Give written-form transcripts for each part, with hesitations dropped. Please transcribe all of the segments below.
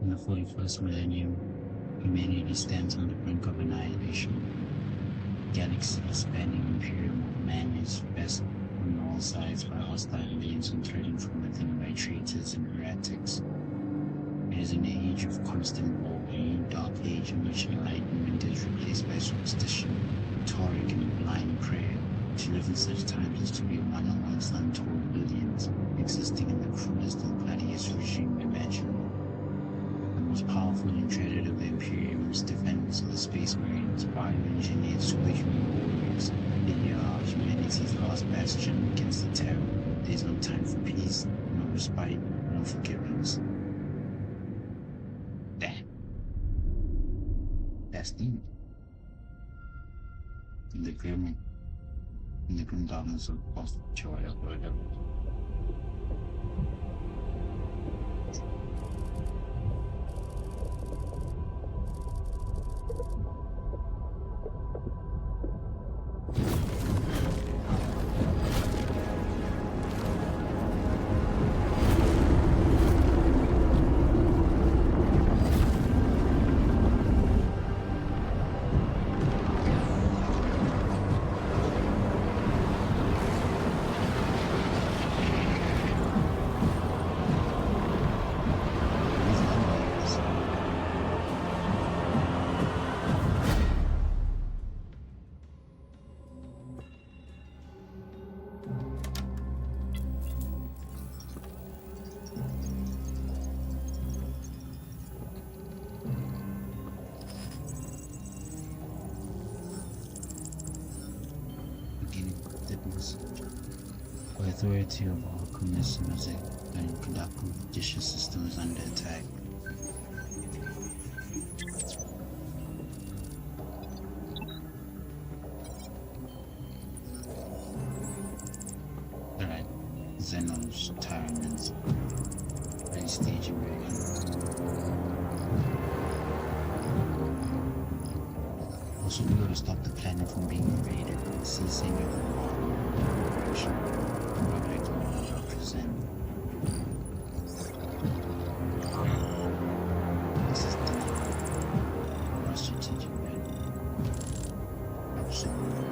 In the 41st millennium, humanity stands on the brink of annihilation. Galaxies spanning imperium of man is pressed on all sides by hostile beings and threatened from within by traitors and heretics. It is an age of constant war, a new dark age in which enlightenment is replaced by superstition, rhetoric, and blind prayer. To live in such times is to be one amongst untold billions, existing in the cruelest and bloodiest regime imaginable. The most powerful and dreaded of the Imperium's defenders are the Space Marines, bioengineered superhuman warriors. They are humanity's last bastion against the terror. There is no time for peace, no respite, no forgiveness. Damn. That's deep. In the grim darkness of post-joy of whatever. The authority of alchemists, music, and conducting judicious system is under attack. Alright, Xenos, tyrants, ready stage and ready. Also, we gotta stop the planet from being invaded and ceasing of the war. Project will represent. This is the most strategic way. Absolutely.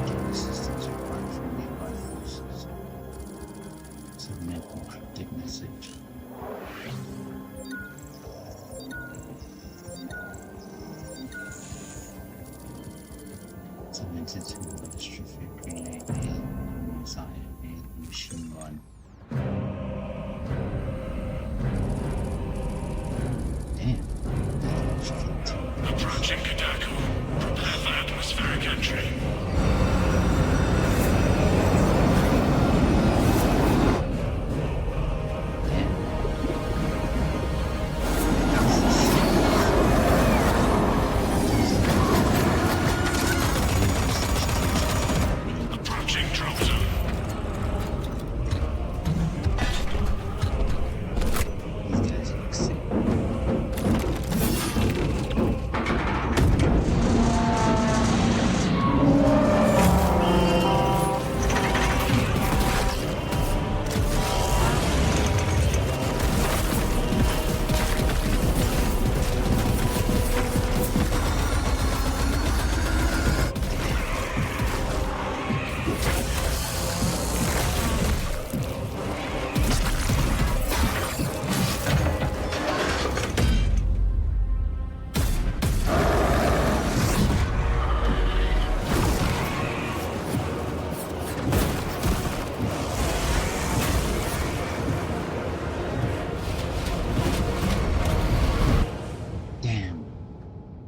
Getting assistance required from nearby forces. Submit encrypted message. Submitted to a stratific relay inside a machine gun. Damn. Approaching Kadaku. Prepare for atmospheric entry.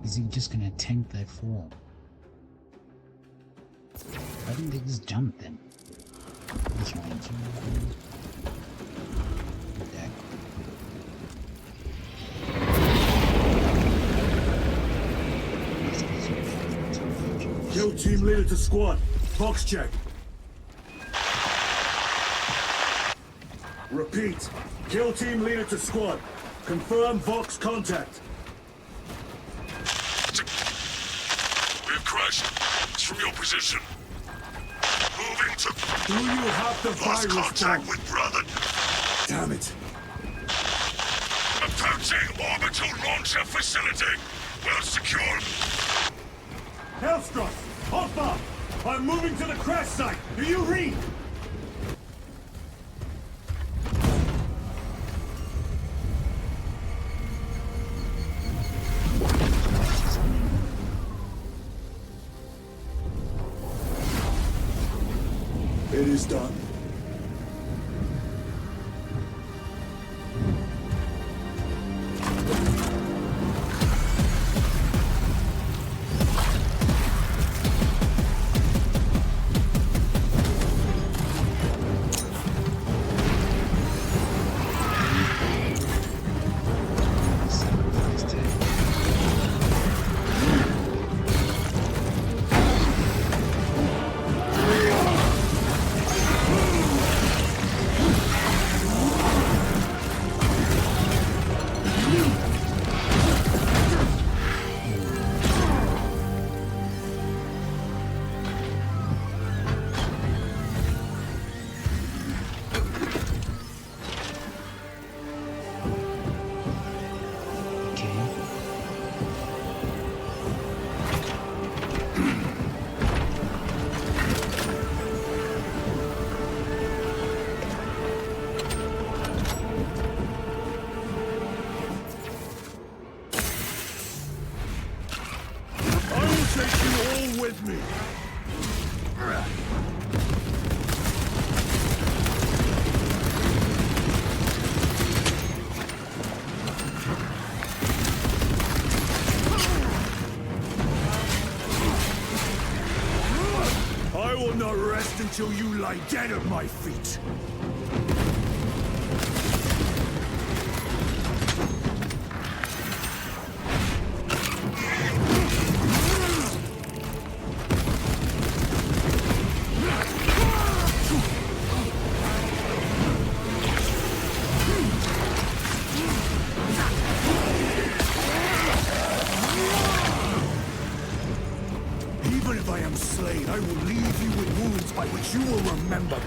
Is he just gonna tank that fall? Why didn't they just jump then? That's right. Kill team leader to squad. Box check. Repeat. Kill team leader to squad. Confirm Vox contact. We've crashed. It's from your position. Moving to... Do you have the Lost virus contact bomb? with brother. Damn it. Approaching orbital launcher facility. Well secure. Hellstruck! Hotbar! I'm moving to the crash site! Do you read? It is done. Sacrificed it. Okay. I will take you all with me. I will not rest until you lie dead at my feet. Even if I am slain, I will leave you with wounds by which you will remember me.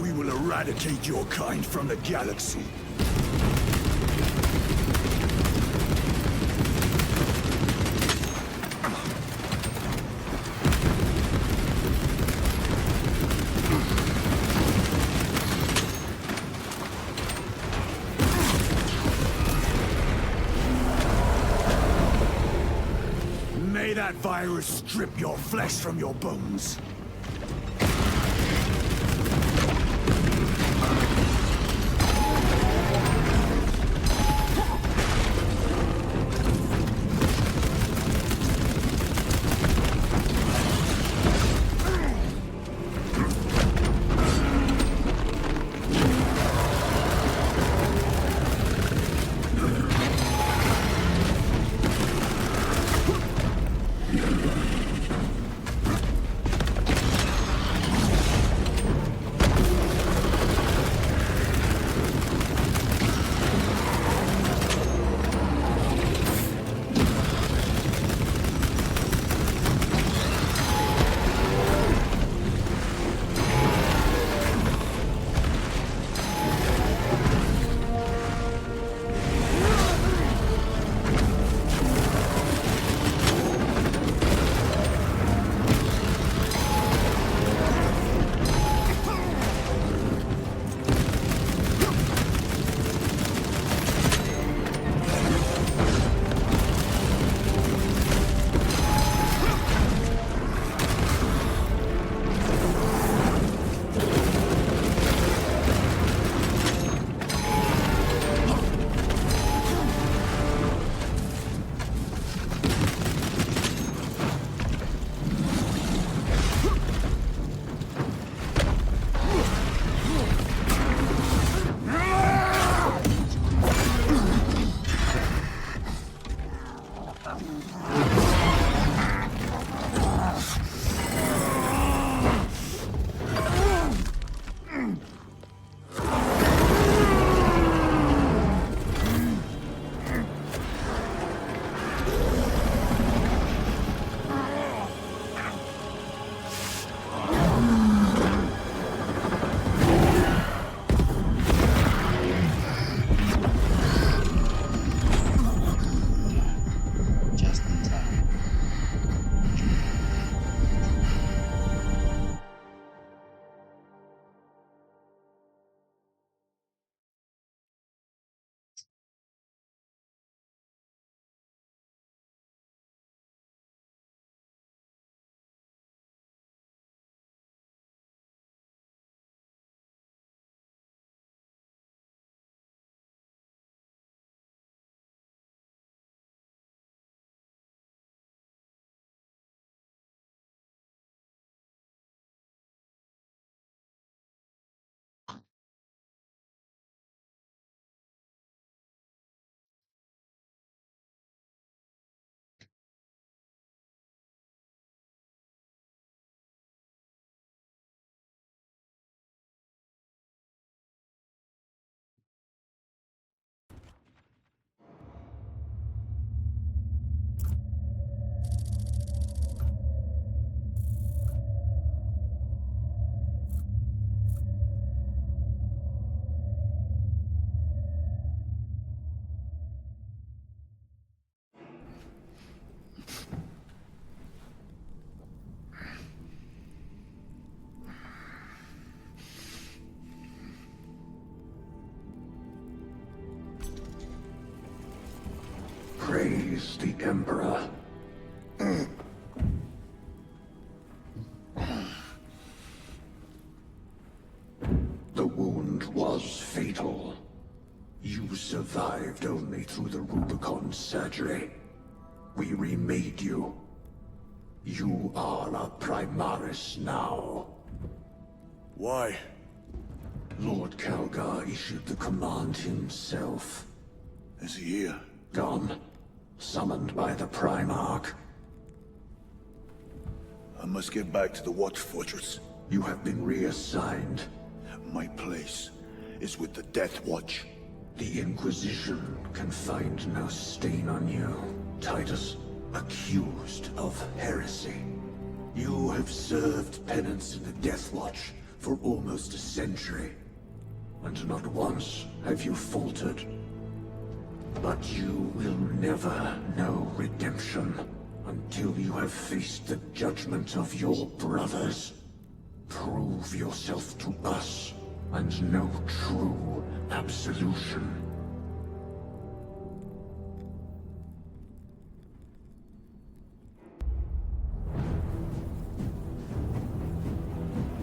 We will eradicate your kind from the galaxy. May that virus strip your flesh from your bones. face the Emperor. The wound was fatal. You survived only through the Rubicon surgery. We remade you. You are a Primaris now. Why? Lord Calgar issued the command himself. Is he here? Gone. Summoned by the Primarch. I must get back to the Watch Fortress. You have been reassigned. My place is with the Death Watch. The Inquisition can find no stain on you, Titus. Accused of heresy. You have served penance in the Death Watch for almost a century. And not once have you faltered. But you will never know redemption until you have faced the judgment of your brothers. Prove yourself to us and know true absolution.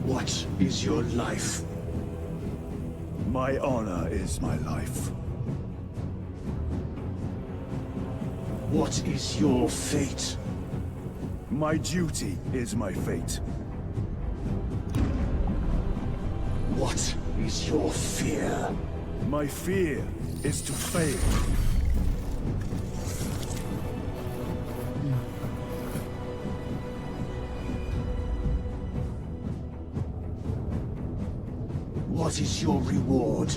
What is your life? My honor is my life. What is your fate? My duty is my fate. What is your fear? My fear is to fail. What is your reward?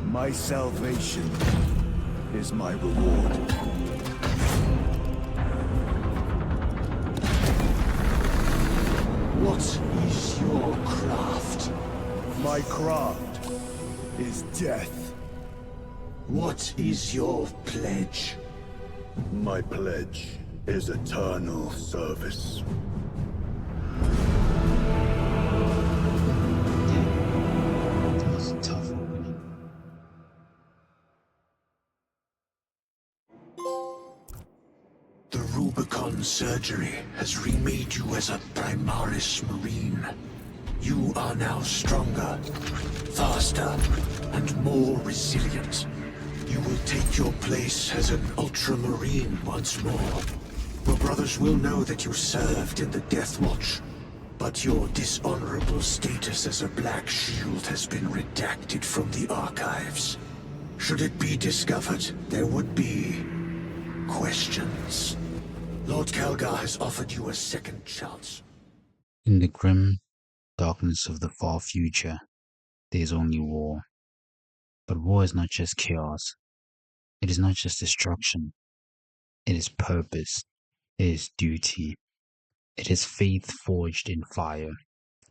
My salvation is my reward. What is your craft? My craft is death. What is your pledge? My pledge is eternal service. That was a tough opening. The Rubicon surgery has remade you as a Primaris Marine. You are now stronger, faster, and more resilient. You will take your place as an Ultramarine once more. Your brothers will know that you served in the Death Watch, but your dishonorable status as a Black Shield has been redacted from the archives. Should it be discovered, there would be questions. Lord Calgar has offered you a second chance. In the grim darkness of the far future, there is only war. But war is not just chaos. It is not just destruction. It is purpose. It is duty. It is faith forged in fire.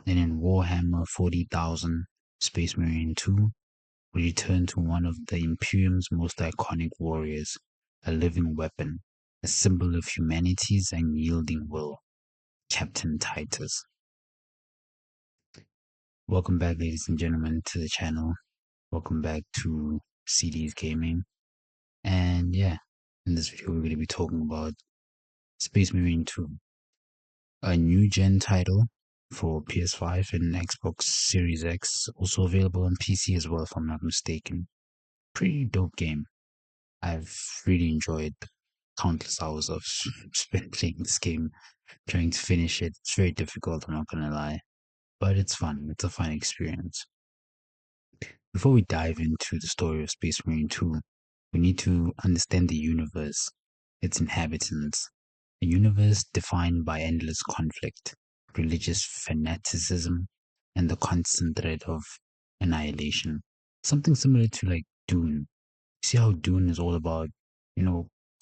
And in Warhammer 40,000 Space Marine 2, we return to one of the Imperium's most iconic warriors, a living weapon, a symbol of humanity's unyielding will, Captain Titus. Welcome back, ladies and gentlemen, to the channel. Welcome back to CD's Gaming. And yeah, in this video we're going to be talking about Space Marine 2, a new gen title for PS5 and Xbox Series X, also available on PC as well if I'm not mistaken. Pretty dope game. I've really enjoyed countless hours of spent playing this game, trying to finish it. It's very difficult, I'm not gonna lie, but it's fun. It's a fun experience. Before we dive into the story of Space Marine 2, we need to understand the universe, its inhabitants. A universe defined by endless conflict, religious fanaticism, and the constant threat of annihilation. Something similar to like Dune. See how Dune is all about,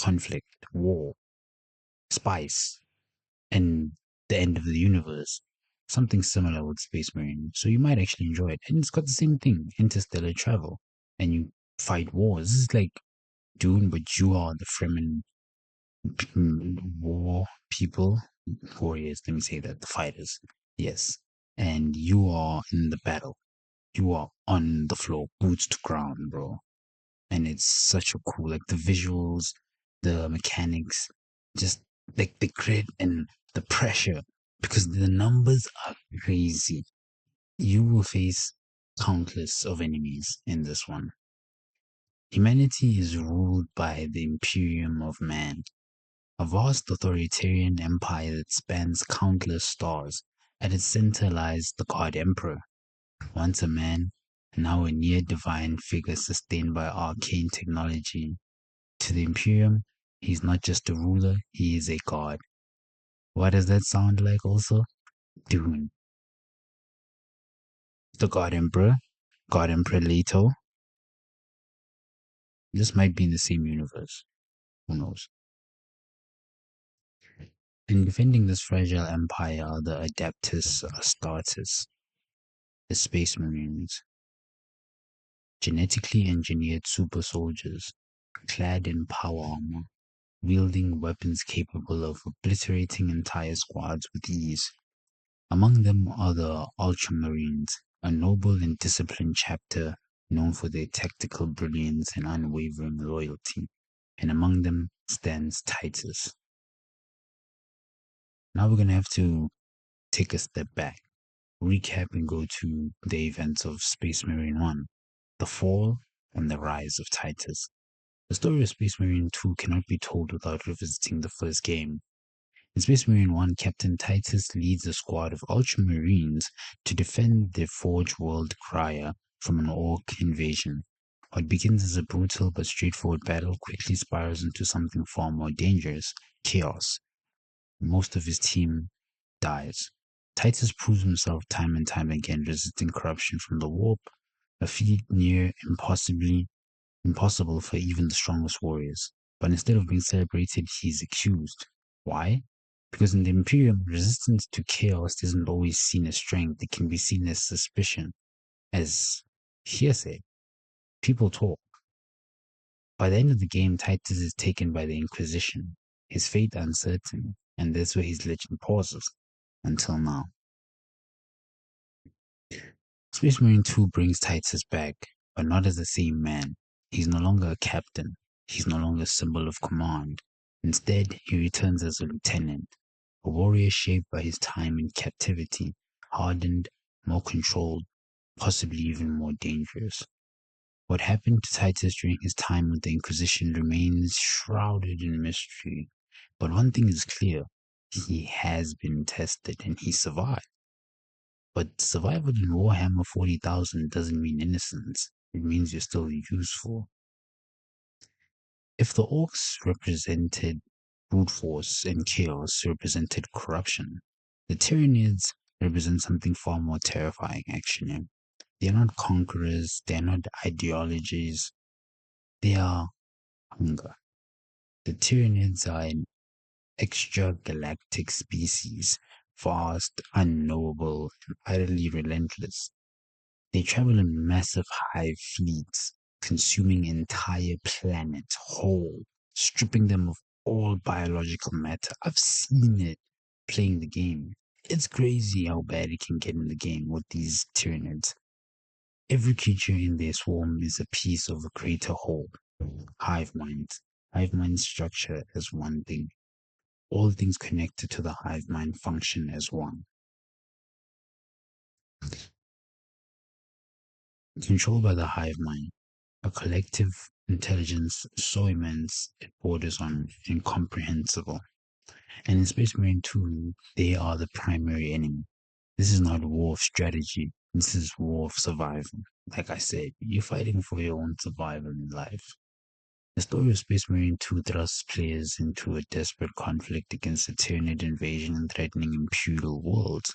conflict, war, spice, and the end of the universe. Something similar with Space Marine. So you might actually enjoy it. And it's got the same thing, interstellar travel. And you fight wars. This is like Dune, but you are the Fremen war people, warriors, let me say that, the fighters. Yes. And you are in the battle. You are on the floor, boots to ground, bro. And it's such a cool, like the visuals, the mechanics, just like the grit and the pressure, because the numbers are crazy. You will face countless of enemies in this one. Humanity is ruled by the Imperium of Man, a vast authoritarian empire that spans countless stars. At its center lies the God Emperor, once a man, now a near divine figure sustained by arcane technology. To the Imperium, he's not just a ruler, he is a god. What does that sound like also? Dune. The God Emperor Leto. This might be in the same universe. Who knows? In defending this fragile empire are the Adeptus Astartes, the Space Marines, genetically engineered super soldiers, clad in power armor, wielding weapons capable of obliterating entire squads with ease. Among them are the Ultramarines, a noble and disciplined chapter known for their tactical brilliance and unwavering loyalty, and among them stands Titus. Now we're going to have to take a step back, recap and go to the events of Space Marine 1, the fall and the rise of Titus. The story of Space Marine 2 cannot be told without revisiting the first game. In Space Marine 1, Captain Titus leads a squad of Ultramarines to defend their Forge World Crier from an Orc invasion. What begins as a brutal but straightforward battle quickly spirals into something far more dangerous: chaos. Most of his team dies. Titus proves himself time and time again, resisting corruption from the warp, a feat near impossible for even the strongest warriors. But instead of being celebrated, he's accused. Why? Because in the Imperium, resistance to chaos isn't always seen as strength, it can be seen as suspicion, as hearsay. People talk. By the end of the game, Titus is taken by the Inquisition, his fate uncertain, and that's where his legend pauses, until now. Space Marine 2 brings Titus back, but not as the same man. He's no longer a captain. He's no longer a symbol of command. Instead, he returns as a lieutenant, a warrior shaped by his time in captivity, hardened, more controlled, possibly even more dangerous. What happened to Titus during his time with the Inquisition remains shrouded in mystery, but one thing is clear: he has been tested and he survived. But survival in Warhammer 40,000 doesn't mean innocence, it means you're still useful. If the orcs represented brute force and chaos represented corruption, the Tyranids represent something far more terrifying, actually. They're not conquerors, they're not ideologies, they are hunger. The Tyranids are an extragalactic species, vast, unknowable, and utterly relentless. They travel in massive hive fleets, consuming entire planets whole, stripping them of all biological matter. I've seen it playing the game. It's crazy how bad it can get in the game with these Tyranids. Every creature in their swarm is a piece of a greater whole. Hive minds. Hive mind structure as one thing. All things connected to the hive mind function as one. Controlled by the hive mind, a collective intelligence so immense it borders on incomprehensible. And in Space Marine 2, they are the primary enemy. This is not war of strategy, this is war of survival. Like I said, you're fighting for your own survival in life. The story of Space Marine 2 thrusts players into a desperate conflict against the Tyranid invasion and threatening imperial worlds.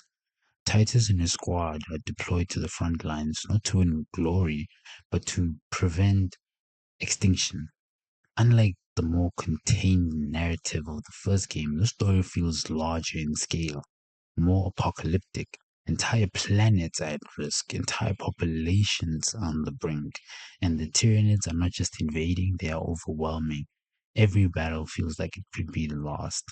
Titus and his squad are deployed to the front lines not to win glory, but to prevent extinction. Unlike the more contained narrative of the first game, the story feels larger in scale, more apocalyptic. Entire planets are at risk, entire populations are on the brink, and the Tyranids are not just invading, they are overwhelming. Every battle feels like it could be the last.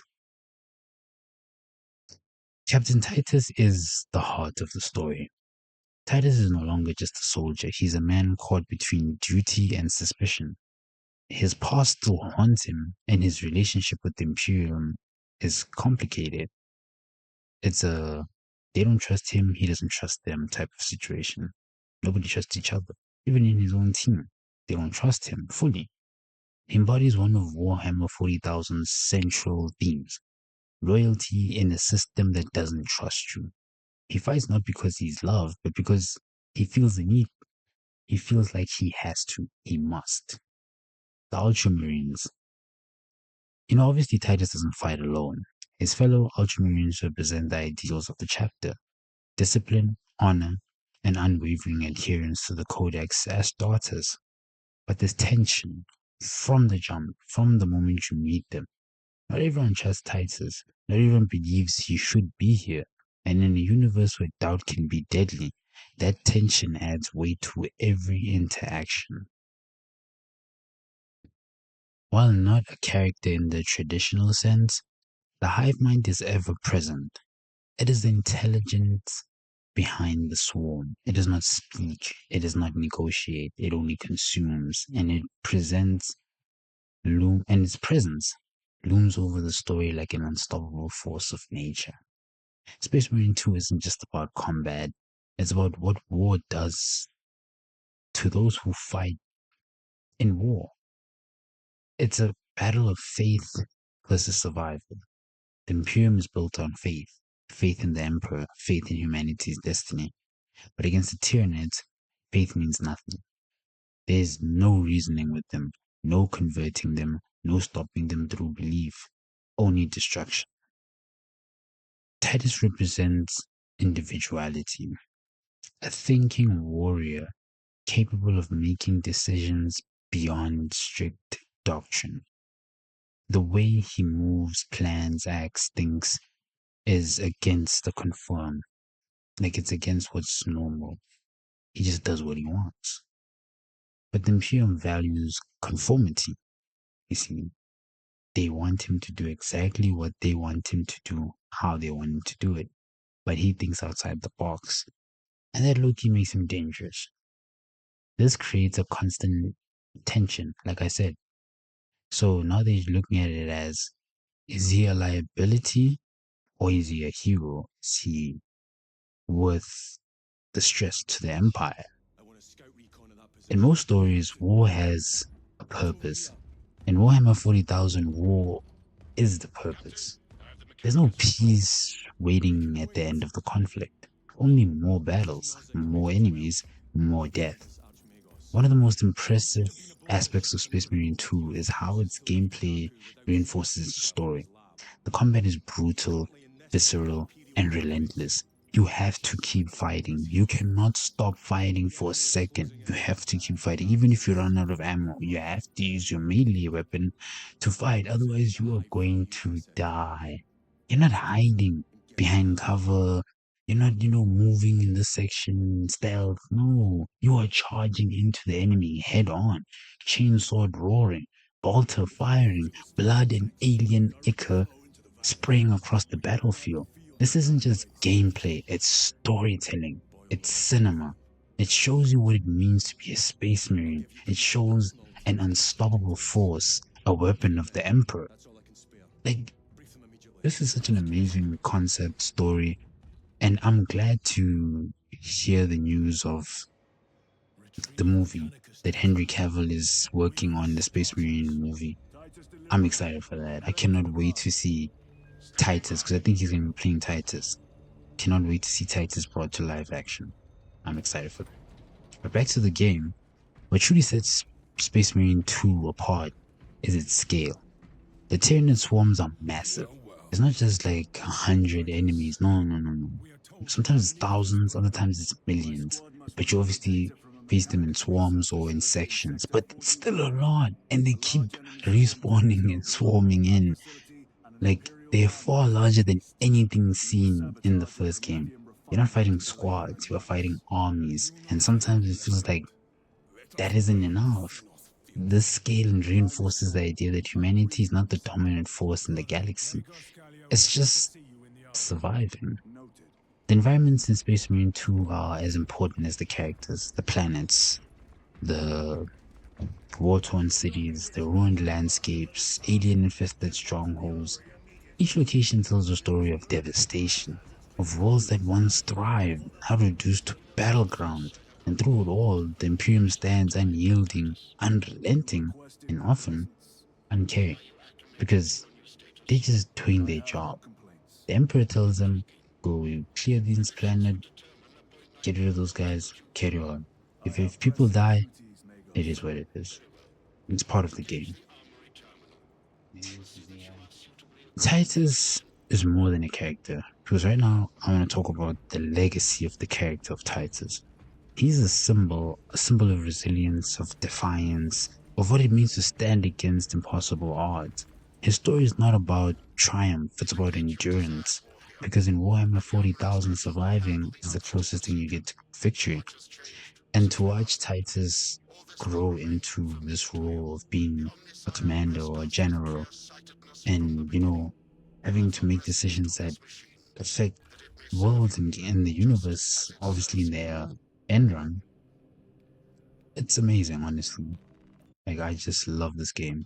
Captain Titus is the heart of the story. Titus is no longer just a soldier, he's a man caught between duty and suspicion. His past still haunts him, and his relationship with the Imperium is complicated. It's a they don't trust him, he doesn't trust them type of situation. Nobody trusts each other, even in his own team. They don't trust him fully. He embodies one of Warhammer 40,000's central themes: loyalty in a system that doesn't trust you. He fights not because he's loved, but because he feels the need. He feels like he has to, he must. The Ultramarines. Obviously Titus doesn't fight alone. His fellow Ultramarines represent the ideals of the chapter: discipline, honor, and unwavering adherence to the Codex as daughters. But there's tension from the jump, from the moment you meet them. Not everyone trusts Titus. Not everyone believes he should be here. And in a universe where doubt can be deadly, that tension adds weight to every interaction. While not a character in the traditional sense, the hive mind is ever present. It is the intelligence behind the swarm. It does not speak, it does not negotiate, it only consumes, and its presence looms over the story like an unstoppable force of nature. Space Marine 2 isn't just about combat, it's about what war does to those who fight in war. It's a battle of faith versus survival. The Imperium is built on faith: faith in the Emperor, faith in humanity's destiny. But against the Tyranids, faith means nothing. There's no reasoning with them, no converting them, no stopping them through belief, only destruction. Titus represents individuality, a thinking warrior capable of making decisions beyond strict doctrine. The way he moves, plans, acts, thinks is against the conform. Like it's against what's normal. He just does what he wants. But the Imperium values conformity. You see, they want him to do exactly what they want him to do, how they want him to do it. But he thinks outside the box. And that low-key makes him dangerous. This creates a constant tension, like I said. So now they're looking at it as, is he a liability or is he a hero? Is he worth the stress to the Empire? In most stories, war has a purpose. In Warhammer 40,000, war is the purpose. There's no peace waiting at the end of the conflict. Only more battles, more enemies, more death. One of the most impressive aspects of Space Marine 2 is how its gameplay reinforces the story. The combat is brutal, visceral, and relentless. You have to keep fighting. You cannot stop fighting for a second. You have to keep fighting. Even if you run out of ammo, you have to use your melee weapon to fight. Otherwise, you are going to die. You're not hiding behind cover. You're not, moving in this section, stealth. No, you are charging into the enemy head on. Chainsword roaring, bolter firing, blood and alien ichor spraying across the battlefield. This isn't just gameplay, it's storytelling. It's cinema. It shows you what it means to be a space marine. It shows an unstoppable force, a weapon of the Emperor. Like, this is such an amazing concept story, and I'm glad to hear the news of the movie that Henry Cavill is working on, the Space Marine movie. I'm excited for that. I cannot wait to see Titus, because I think he's going to be playing Titus. Cannot wait to see Titus brought to live action. I'm excited for that. But back to the game, what truly sets Space Marine 2 apart is its scale. The Tyranid swarms are massive. It's not just like 100 enemies. No. Sometimes it's thousands, other times it's millions. But you obviously face them in swarms or in sections. But it's still a lot. And they keep respawning and swarming in. Like, they're far larger than anything seen in the first game. You're not fighting squads, you're fighting armies. And sometimes it feels like that isn't enough. This scale reinforces the idea that humanity is not the dominant force in the galaxy. It's just surviving. The environments in Space Marine 2 are as important as the characters, the planets, the War-torn cities, the ruined landscapes, alien-infested strongholds. Each location tells a story of devastation, of worlds that once thrived, now reduced to battleground. And through it all, the Imperium stands unyielding, unrelenting, and often uncaring, because they're just doing their job. The Emperor tells them, go clear this planet, get rid of those guys, carry on. If people die, it is what it is. It's part of the game. Titus is more than a character, because right now I want to talk about the legacy of the character of Titus. He's a symbol of resilience, of defiance, of what it means to stand against impossible odds. His story is not about triumph, it's about endurance, because in Warhammer 40,000, surviving is the closest thing you get to victory. And to watch Titus grow into this role of being a commander or a general, and having to make decisions that affect worlds in the universe, obviously in their end run, it's amazing, honestly. Like, I just love this game.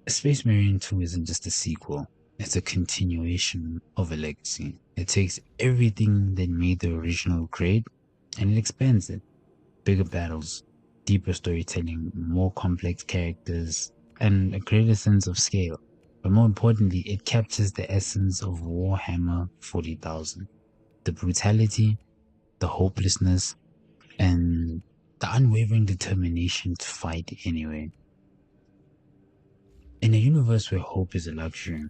Space Marine 2 isn't just a sequel, it's a continuation of a legacy. It takes everything that made the original great and it expands it. Bigger battles, deeper storytelling, more complex characters, and a greater sense of scale. But more importantly, it captures the essence of Warhammer 40,000. The brutality, the hopelessness, and the unwavering determination to fight anyway. In a universe where hope is a luxury,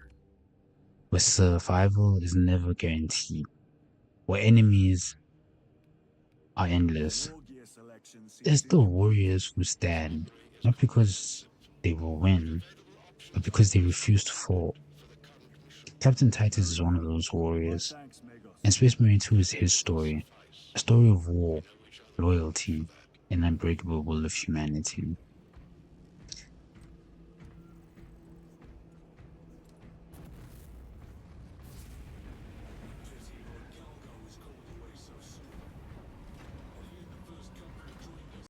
where survival is never guaranteed, where enemies are endless, there's still warriors who stand, not because they will win, but because they refuse to fall. Captain Titus is one of those warriors, and Space Marine 2 is his story, a story of war, loyalty, and unbreakable will of humanity.